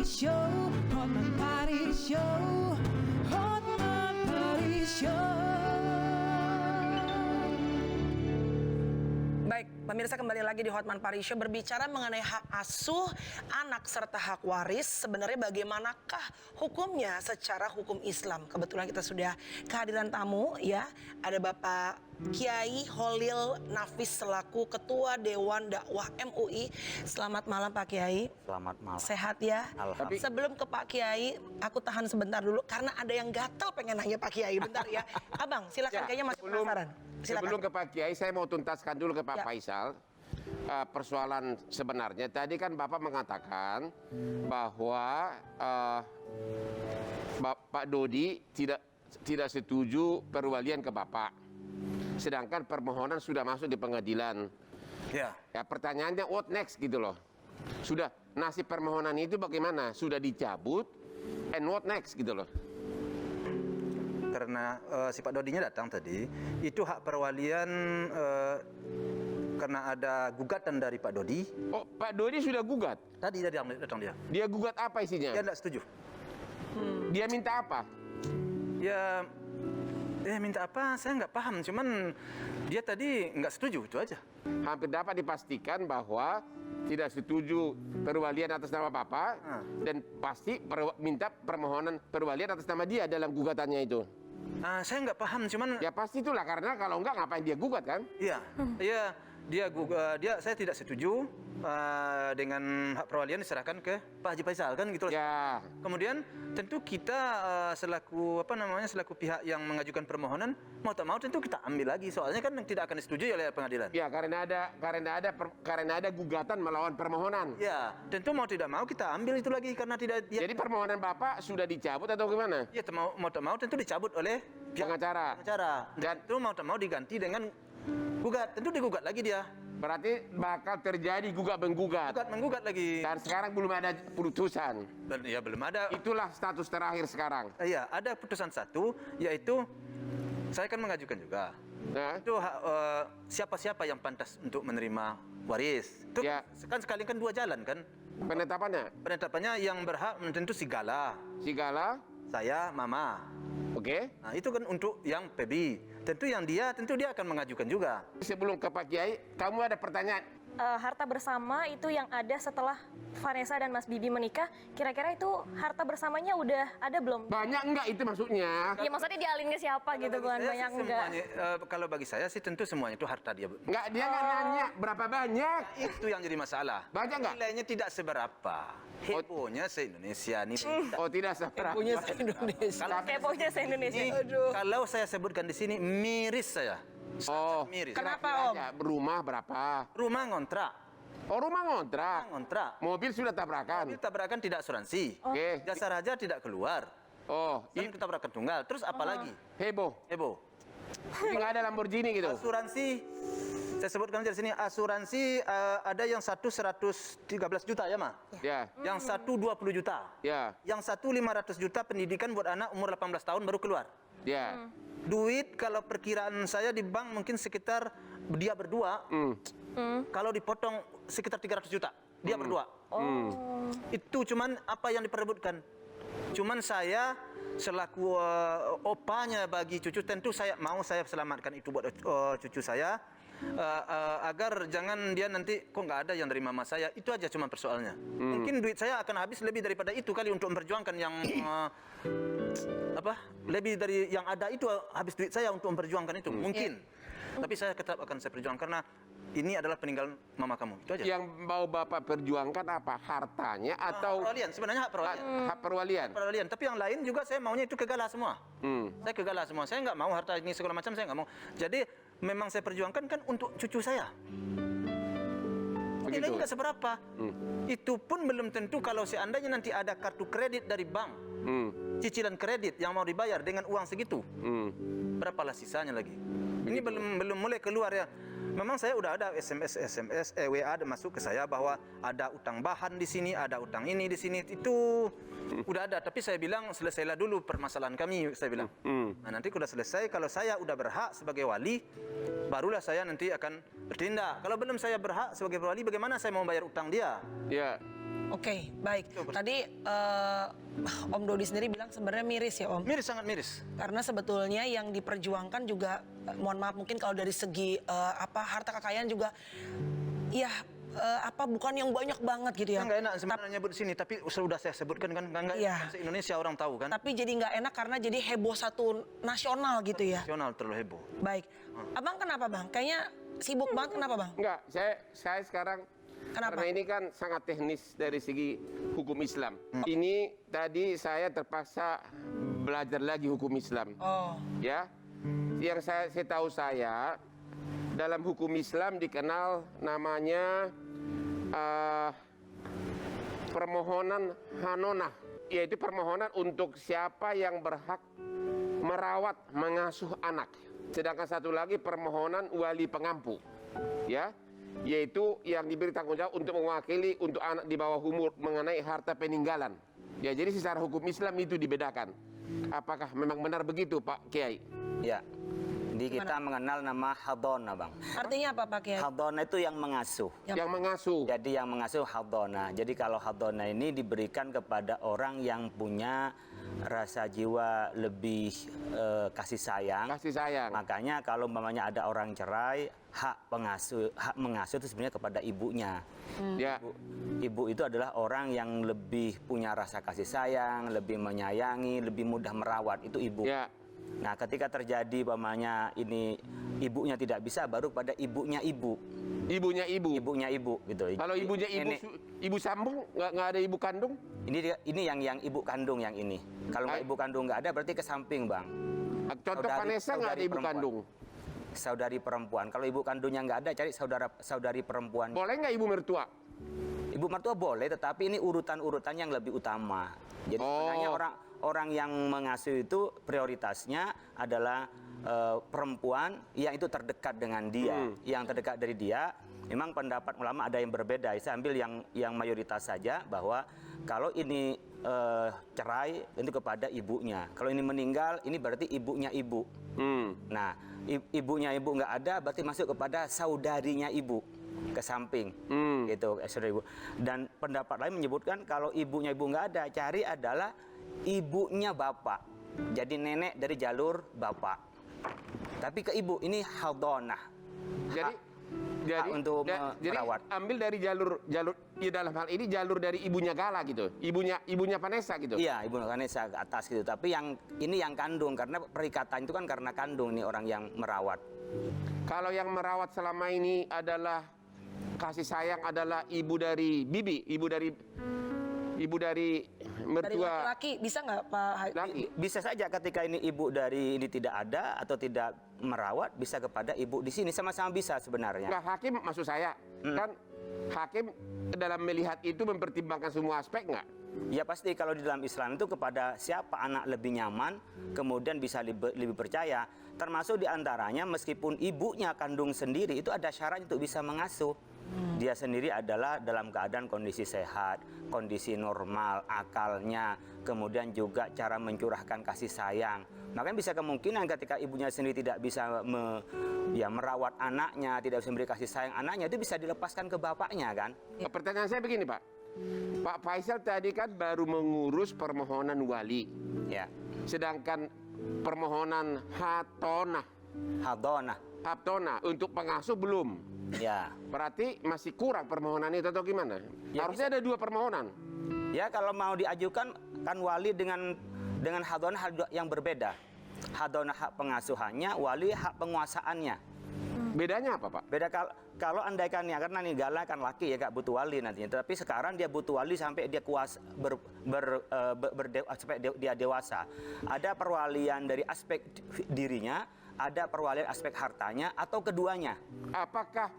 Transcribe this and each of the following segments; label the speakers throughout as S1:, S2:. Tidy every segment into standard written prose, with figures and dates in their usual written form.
S1: Party Show, Hotman Party Show, Hotman Party Show.
S2: Baik, pemirsa kembali lagi di Hotman Party Show berbicara mengenai hak asuh anak serta hak waris. Sebenarnya bagaimanakah hukumnya secara hukum Islam? Kebetulan kita sudah kehadiran tamu ya. Ada Bapak Kiai Holil Nafis selaku Ketua Dewan Dakwah MUI. Selamat malam Pak Kiai.
S3: Selamat malam.
S2: Sehat ya?
S3: Alhamdulillah.
S2: Sebelum ke Pak Kiai, aku tahan sebentar dulu karena ada yang gatal pengen nanya Pak Kiai. Bentar ya. Abang, silakan, kayaknya masih penasaran. Silakan.
S4: Sebelum ke Pak Kiai, saya mau tuntaskan dulu ke Pak Faisal. Persoalan sebenarnya tadi kan Bapak mengatakan bahwa Pak Dodi tidak setuju perwalian ke Bapak, sedangkan permohonan sudah masuk di pengadilan. Ya, pertanyaannya what next gitu loh. Sudah nasib permohonan itu bagaimana? Sudah dicabut, and what next gitu loh.
S3: Karena si Pak Dodinya datang tadi, itu hak perwalian karena ada gugatan dari Pak Dodi.
S4: Oh, Pak Dodi sudah gugat?
S3: Tadi datang dia.
S4: Dia gugat apa isinya?
S3: Dia tidak setuju.
S4: Dia minta apa?
S3: Ya minta apa? Saya nggak paham. Cuman dia tadi nggak setuju, itu aja.
S4: Hampir dapat dipastikan bahwa tidak setuju perwalian atas nama Bapak dan pasti minta permohonan perwalian atas nama dia dalam gugatannya itu.
S3: Saya nggak paham, cuman
S4: ya pasti itulah, karena kalau enggak ngapain dia gugat kan?
S3: Iya, saya tidak setuju dengan hak perwalian diserahkan ke Pak Haji Faisal kan gitu.
S4: Ya.
S3: Kemudian tentu kita selaku pihak yang mengajukan permohonan mau tak mau tentu kita ambil lagi, soalnya kan tidak akan disetujui oleh pengadilan.
S4: Ya, karena ada gugatan melawan permohonan.
S3: Ya, tentu mau tidak mau kita ambil itu lagi karena tidak.
S4: Jadi permohonan Bapak sudah dicabut atau gimana?
S3: Ya, mau tak mau tentu dicabut oleh pihak
S4: pengacara.
S3: Dan itu mau tak mau diganti dengan gugat, tentu digugat lagi dia.
S4: Berarti bakal terjadi gugat-menggugat.
S3: Gugat-menggugat lagi.
S4: Dan sekarang belum ada putusan.
S3: Ya, belum ada.
S4: Itulah status terakhir sekarang.
S3: Iya, ada putusan satu, yaitu saya kan mengajukan juga.
S4: Nah.
S3: Itu siapa-siapa yang pantas untuk menerima waris. Itu
S4: Ya.
S3: kan sekali kan dua jalan kan.
S4: Penetapannya
S3: yang berhak tentu Sigala.
S4: Sigala,
S3: Saya, Mama.
S4: oke.
S3: Nah, itu kan untuk yang PB. Tentu dia akan mengajukan juga.
S4: Sebelum ke Pak Kiai, kamu ada pertanyaan?
S5: Harta bersama itu yang ada setelah Vanessa dan Mas Bibi menikah, kira-kira itu harta bersamanya udah ada belum?
S4: Banyak enggak itu maksudnya?
S5: Ya maksudnya dialin ke siapa gitu, bukan banyak enggak?
S3: Kalau bagi saya sih tentu semuanya itu harta dia.
S4: Enggak, dia nggak nanya berapa banyak.
S3: Itu yang jadi masalah.
S4: Banyak nggak?
S3: Nilainya tidak seberapa. Hebohnya se-Indonesia nih.
S4: Oh, tidak seberapa.
S2: Punya se-Indonesia.
S5: Keponya se-Indonesia.
S3: Kalau saya sebutkan di sini miris saya.
S4: Oh,
S3: Miris.
S2: Kenapa, Om?
S4: Rumah berapa?
S3: Rumah ngontrak.
S4: Oh, rumah ngontrak. Mobil sudah tabrakan.
S3: Mobil tabrakan tidak asuransi.
S4: Oke.
S3: Jasa raja tidak keluar.
S4: Oh,
S3: Itu tabrakan tunggal. Terus apa lagi?
S4: heboh.
S3: Heboh.
S4: Nggak ada Lamborghini gitu.
S3: Asuransi. Saya sebutkan di sini asuransi ada yang 113 juta ya, Ma?
S4: Ya.
S3: Yang satu 20 juta.
S4: Ya.
S3: Yang satu 500 juta pendidikan buat anak umur 18 tahun baru keluar.
S4: Ya.
S3: Duit kalau perkiraan saya di bank mungkin sekitar dia berdua. Kalau dipotong sekitar 300 juta. Dia berdua. Itu cuman apa yang diperebutkan. Cuman saya selaku opanya bagi cucu, tentu saya selamatkan itu buat cucu saya. Agar jangan dia nanti kok nggak ada yang dari mama saya. Itu aja cuma persoalannya. Mungkin duit saya akan habis lebih daripada itu kali untuk memperjuangkan yang lebih dari yang ada itu, habis duit saya untuk memperjuangkan itu mungkin. Tapi saya tetap akan saya perjuangkan karena ini adalah peninggalan mama kamu. Itu aja.
S4: Yang mau Bapak perjuangkan apa? Hartanya atau
S3: perwalian? Sebenarnya hak perwalian.
S4: Hak perwalian.
S3: Tapi yang lain juga saya maunya itu kegala semua. Saya kegala semua. Saya nggak mau harta ini segala macam, saya nggak mau. Jadi memang saya perjuangkan kan untuk cucu saya. Nilainya nggak seberapa. Itu pun belum tentu kalau seandainya nanti ada kartu kredit dari bank. Cicilan kredit yang mau dibayar dengan uang segitu. Berapalah sisanya lagi. Ini belum mulai keluar ya. Memang saya udah ada SMS, WA ada masuk ke saya bahwa ada utang bahan di sini, ada utang ini di sini. Itu udah ada, tapi saya bilang selesailah dulu permasalahan kami, saya bilang. Nah, nanti udah selesai, kalau saya udah berhak sebagai wali, barulah saya nanti akan bertindak. Kalau belum saya berhak sebagai wali, bagaimana saya mau bayar utang dia?
S4: Ya.
S2: Oke, baik. Tadi Om Dodi sendiri bilang sebenarnya miris ya Om.
S3: Miris, sangat miris.
S2: Karena sebetulnya yang diperjuangkan juga, mohon maaf mungkin kalau dari segi harta kekayaan juga, ya bukan yang banyak banget gitu ya.
S3: Nggak enak sebenarnya nyebut di sini, tapi sudah saya sebutkan kan, nggak
S2: Iya.
S3: se-Indonesia orang tahu kan.
S2: Tapi jadi nggak enak karena jadi heboh satu nasional gitu ya.
S3: Nasional terlalu heboh.
S2: Baik, Abang kenapa Bang? Kayaknya sibuk banget, kenapa Bang?
S4: Enggak, saya sekarang
S2: Kenapa?
S4: karena ini kan sangat teknis dari segi hukum Islam. Ini tadi saya terpaksa belajar lagi hukum Islam.
S2: Oh,
S4: Ya, yang saya tahu saya dalam hukum Islam dikenal namanya permohonan hanonah, yaitu permohonan untuk siapa yang berhak merawat, mengasuh anak. Sedangkan satu lagi permohonan wali pengampu, ya, yaitu yang diberi tanggung jawab untuk mewakili untuk anak di bawah umur mengenai harta peninggalan. Ya, jadi secara hukum Islam itu dibedakan. Apakah memang benar begitu, Pak Kiai?
S6: Ya, di kita mengenal nama hadona, Bang.
S2: artinya apa Pak Kiai?
S6: Hadona itu yang mengasuh.
S4: Yang mengasuh.
S6: Jadi yang mengasuh hadona. Jadi kalau hadona ini diberikan kepada orang yang punya rasa jiwa lebih kasih sayang.
S4: Kasih sayang.
S6: Makanya kalau umpamanya ada orang cerai, hak mengasuh itu sebenarnya kepada ibunya.
S4: Ya.
S6: Ibu itu adalah orang yang lebih punya rasa kasih sayang, lebih menyayangi, lebih mudah merawat, itu ibu.
S4: Ya.
S6: Nah, ketika terjadi umpamanya ini ibunya tidak bisa, baru pada ibunya ibu.
S4: Ibunya ibu.
S6: Ibunya ibu gitu.
S4: Kalau ibunya ibu,
S6: Nenek.
S4: ibu sambung, nggak ada ibu kandung?
S6: Ini yang ibu kandung yang ini. Kalau nggak ibu kandung nggak ada, berarti ke samping, Bang.
S4: Contoh Vanessa nggak ada ibu
S6: perempuan.
S4: kandung.
S6: Saudari perempuan. Kalau ibu kandungnya nggak ada, cari saudari perempuan.
S4: Boleh nggak ibu mertua?
S6: Ibu mertua boleh, tetapi ini urutan-urutan yang lebih utama. Jadi sebenarnya orang yang mengasuh itu prioritasnya adalah perempuan yang itu terdekat dengan dia, yang terdekat dari dia. Memang pendapat ulama ada yang berbeda. Saya ambil yang mayoritas saja, bahwa kalau ini cerai itu kepada ibunya. Kalau ini meninggal, ini berarti ibunya ibu. Nah, ibunya ibu nggak ada, berarti masuk kepada saudarinya ibu ke samping, gitu, saudara ibu. Dan pendapat lain menyebutkan kalau ibunya ibu nggak ada, cari adalah ibunya bapak. Jadi nenek dari jalur bapak. Tapi ke ibu ini hadonah.
S4: Jadi
S6: untuk
S4: jadi
S6: merawat.
S4: ambil dari jalur ya dalam hal ini jalur dari ibunya Gala gitu. Ibunya Vanessa gitu.
S6: Iya, ibu Vanessa ke atas gitu. Tapi yang ini yang kandung, karena perikatan itu kan karena kandung, ini orang yang merawat.
S4: Kalau yang merawat selama ini adalah kasih sayang adalah ibu dari bibi, ibu dari
S2: Dari
S4: mertua
S2: laki-laki bisa nggak Pak?
S4: laki.
S6: Bisa saja ketika ini ibu dari ini tidak ada atau tidak merawat, bisa kepada ibu di sini, sama-sama bisa sebenarnya.
S4: Enggak, hakim maksud saya kan hakim dalam melihat itu mempertimbangkan semua aspek nggak?
S6: Ya pasti, kalau di dalam Islam itu kepada siapa anak lebih nyaman, kemudian bisa lebih percaya. Termasuk diantaranya meskipun ibunya kandung sendiri, itu ada syarat untuk bisa mengasuh. Dia sendiri adalah dalam keadaan kondisi sehat, kondisi normal, akalnya, kemudian juga cara mencurahkan kasih sayang. Makanya bisa kemungkinan ketika ibunya sendiri tidak bisa merawat anaknya, tidak bisa memberi kasih sayang anaknya, itu bisa dilepaskan ke bapaknya kan.
S4: Pertanyaan saya begini, Pak. Pak Faisal tadi kan baru mengurus permohonan wali.
S6: Ya,
S4: Sedangkan permohonan hatonah untuk pengasuh belum.
S6: ya.
S4: Berarti masih kurang permohonan itu atau gimana?
S6: Ya,
S4: Harusnya ada 2 permohonan.
S6: Ya, kalau mau diajukan kan wali dengan hadonah yang berbeda. Hadonah hak pengasuhannya, wali hak penguasaannya.
S4: Bedanya apa, Pak?
S6: Beda kalau andaikan ya, karena nih Gala kan laki ya, Kak, butuh wali nantinya. Tapi sekarang dia butuh wali sampai dia kuasa sampai dia dewasa. Ada perwalian dari aspek dirinya, ada perwalian aspek hartanya, atau keduanya.
S4: Apakah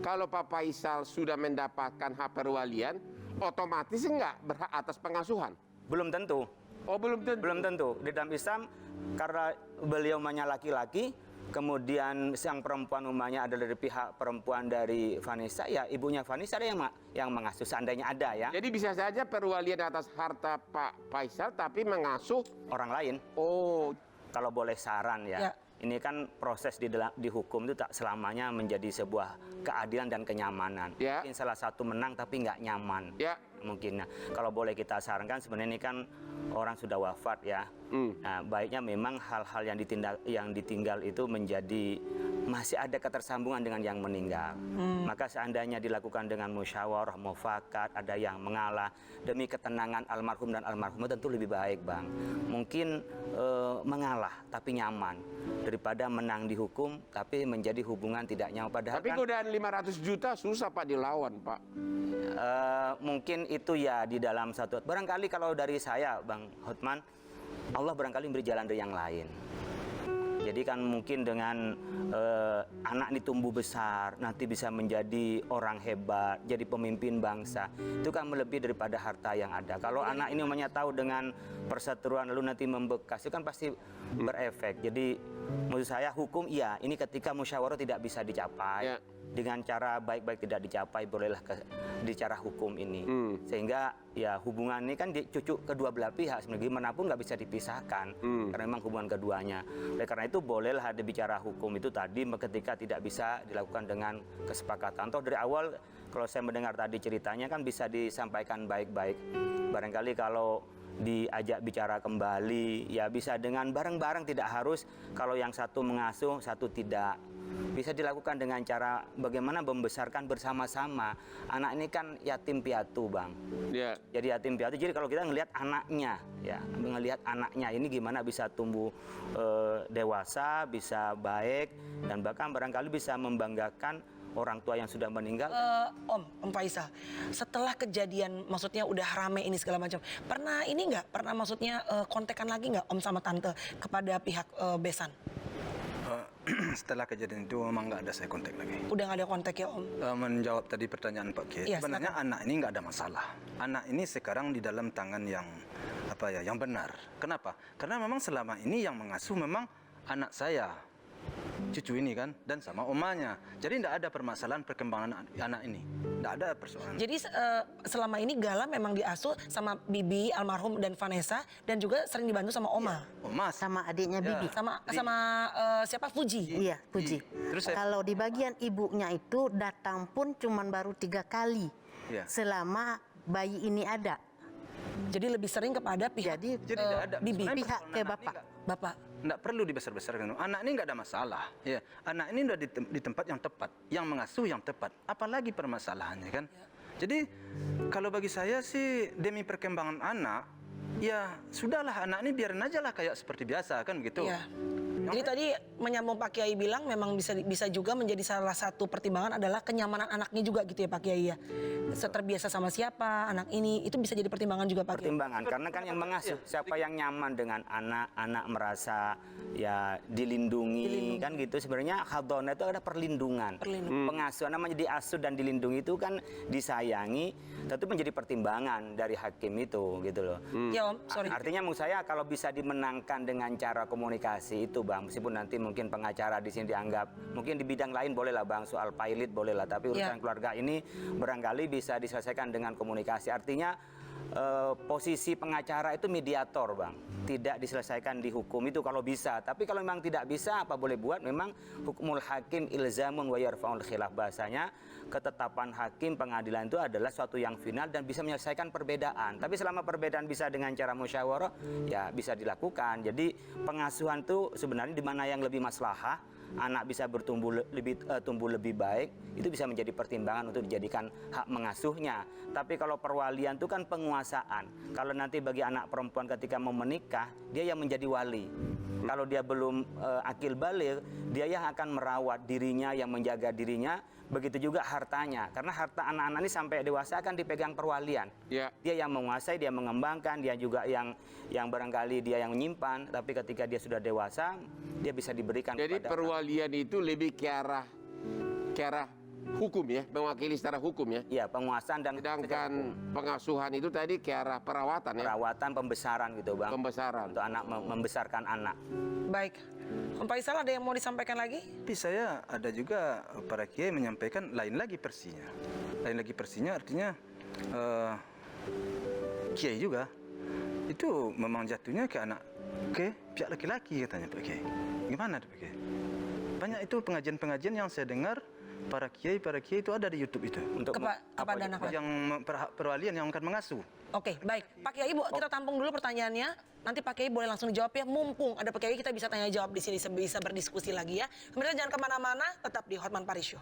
S4: kalau Pak Faisal sudah mendapatkan hak perwalian, otomatis enggak berhak atas pengasuhan?
S6: Belum tentu.
S4: Oh, belum tentu.
S6: Belum tentu. Di dalam Islam, karena beliau umumnya laki-laki, kemudian sang perempuan umumnya adalah dari pihak perempuan dari Vanessa, ya ibunya Vanessa ada yang mengasuh, seandainya ada ya.
S4: Jadi bisa saja perwalian atas harta Pak Faisal tapi mengasuh
S6: Orang lain,
S4: oh
S6: kalau boleh saran ya. ini kan proses di hukum itu tak selamanya menjadi sebuah keadilan dan kenyamanan. Mungkin salah satu menang tapi nggak nyaman. Mungkin kalau boleh kita sarankan, sebenarnya ini kan orang sudah wafat ya. Nah, baiknya memang hal-hal yang ditinggal itu menjadi masih ada ketersambungan dengan yang meninggal. Maka seandainya dilakukan dengan musyawarah, mufakat, ada yang mengalah demi ketenangan almarhum dan almarhumah, tentu lebih baik, Bang. Mungkin mengalah tapi nyaman daripada menang di hukum tapi menjadi hubungan tidak nyaman. Padahal
S4: tapi godaan 500 juta susah Pak dilawan, Pak.
S6: Mungkin itu ya di dalam satu. Barangkali kalau dari saya, Bang Hotman, Allah barangkali beri jalan dari yang lain. Jadi kan mungkin dengan anak ini tumbuh besar, nanti bisa menjadi orang hebat, jadi pemimpin bangsa. Itu kan melebihi daripada harta yang ada. Kalau anak ini umumnya tahu dengan perseteruan lalu nanti membekas, itu kan pasti berefek. Jadi menurut saya hukum iya, ini ketika musyawarah tidak bisa dicapai. Dengan cara baik-baik tidak dicapai, bolehlah bicara hukum ini. Sehingga ya hubungan ini kan cucuk kedua belah pihak, sebenarnya gimana pun nggak bisa dipisahkan. Karena memang hubungan keduanya. Oleh karena itu bolehlah ada bicara hukum itu tadi ketika tidak bisa dilakukan dengan kesepakatan. Toh dari awal kalau saya mendengar tadi ceritanya kan bisa disampaikan baik-baik. Barangkali kalau diajak bicara kembali, ya bisa dengan bareng-bareng, tidak harus kalau yang satu mengasuh, satu tidak. Bisa dilakukan dengan cara bagaimana membesarkan bersama-sama. Anak ini kan yatim piatu, Bang. Jadi yatim piatu. Jadi kalau kita ngelihat anaknya, ya, ngelihat anaknya ini gimana bisa tumbuh dewasa, bisa baik, dan bahkan barangkali bisa membanggakan orang tua yang sudah meninggal.
S2: Om Faisal, setelah kejadian, maksudnya udah rame ini segala macam, pernah ini nggak? Pernah maksudnya kontekan lagi nggak Om sama Tante kepada pihak Besan?
S3: Setelah kejadian itu memang nggak ada saya kontak lagi.
S2: Udah nggak ada kontak ya Om?
S3: Menjawab tadi pertanyaan Pak Kiai, sebenarnya anak ini nggak ada masalah. Anak ini sekarang di dalam tangan yang yang benar. Kenapa? Karena memang selama ini yang mengasuh memang anak saya, cucu ini kan, dan sama omanya. Jadi tidak ada permasalahan perkembangan anak ini, tidak ada persoalan.
S2: Jadi selama ini Gala memang diasuh sama Bibi almarhum dan Vanessa, dan juga sering dibantu sama Oma.
S3: Oma
S7: sama adiknya Bibi.
S2: Sama siapa? Fuji.
S7: Iya, Fuji. Kalau di bagian ibunya itu datang pun cuman baru 3 kali selama bayi ini ada.
S2: Jadi lebih sering kepada pihak Bibi,
S7: pihak ke bapak.
S3: Nggak perlu dibesar-besarkan. Anak ini nggak ada masalah. Ya, anak ini udah di tempat yang tepat, yang mengasuh yang tepat. Apalagi permasalahannya kan? Jadi kalau bagi saya sih demi perkembangan anak, ya sudahlah, anak ini biarin aja lah kayak seperti biasa kan begitu.
S2: Jadi tadi menyambung Pak Kiai bilang memang bisa juga menjadi salah satu pertimbangan adalah kenyamanan anaknya juga gitu ya Pak Kiai ya. Terbiasa sama siapa anak ini, itu bisa jadi pertimbangan juga Pak Kiai.
S6: Pertimbangan karena kan yang mengasuh, siapa yang nyaman dengan anak merasa ya dilindungi. Kan gitu. Sebenarnya hadonah itu ada perlindungan. Pengasuh namanya diasuh dan dilindungi itu kan disayangi, tentu menjadi pertimbangan dari hakim itu gitu loh.
S2: Ya Om, sorry.
S6: Artinya menurut saya kalau bisa dimenangkan dengan cara komunikasi itu Bang, meskipun nanti mungkin pengacara di sini dianggap mungkin di bidang lain boleh lah Bang, soal pilot boleh lah, tapi urusan keluarga ini barangkali bisa diselesaikan dengan komunikasi. Artinya posisi pengacara itu mediator Bang, tidak diselesaikan di hukum itu kalau bisa. Tapi kalau memang tidak bisa, apa boleh buat, memang hukmul hakim ilzamun wa yarfa'ul khilaf, bahasanya ketetapan hakim pengadilan itu adalah suatu yang final dan bisa menyelesaikan perbedaan. Tapi selama perbedaan bisa dengan cara musyawarah, ya bisa dilakukan. Jadi pengasuhan itu sebenarnya di mana yang lebih maslahah, anak bisa tumbuh lebih baik, itu bisa menjadi pertimbangan untuk dijadikan hak mengasuhnya. Tapi kalau perwalian itu kan penguasaan. Kalau nanti bagi anak perempuan ketika mau menikah, dia yang menjadi wali. Kalau dia belum akil baligh, dia yang akan merawat dirinya, yang menjaga dirinya, begitu juga hartanya. Karena harta anak-anak ini sampai dewasa akan dipegang perwalian. Dia yang menguasai, dia mengembangkan, dia juga yang barangkali dia yang menyimpan. Tapi ketika dia sudah dewasa, dia bisa diberikan.
S4: Jadi perwalian itu lebih ke arah hukum ya, mewakili secara hukum ya.
S6: Iya, penguasaan dan
S4: sedangkan pengasuhan itu tadi ke arah perawatan ya.
S6: Perawatan, pembesaran gitu Bang.
S4: Pembesaran.
S6: Untuk anak, membesarkan anak.
S2: Baik. Om Faisal ada yang mau disampaikan lagi?
S3: Tapi saya ada juga para kiai menyampaikan lain lagi versinya. Lain lagi versinya artinya kiai juga itu memang jatuhnya ke anak ke pihak laki-laki katanya Pak Kiai. Gimana Pak Kiai? Banyak itu pengajian-pengajian yang saya dengar para kiai itu ada di YouTube itu.
S6: Untuk
S2: kepada anak
S3: yang perwalian yang akan mengasuh.
S2: Oke, baik. Pak Kiai, Bu, kita tampung dulu pertanyaannya. Nanti Pak Kiai boleh langsung dijawab ya. Mumpung ada Pak Kiai, kita bisa tanya jawab di sini, bisa berdiskusi lagi ya. Kemudian jangan kemana-mana, tetap di Hotman Paris Show.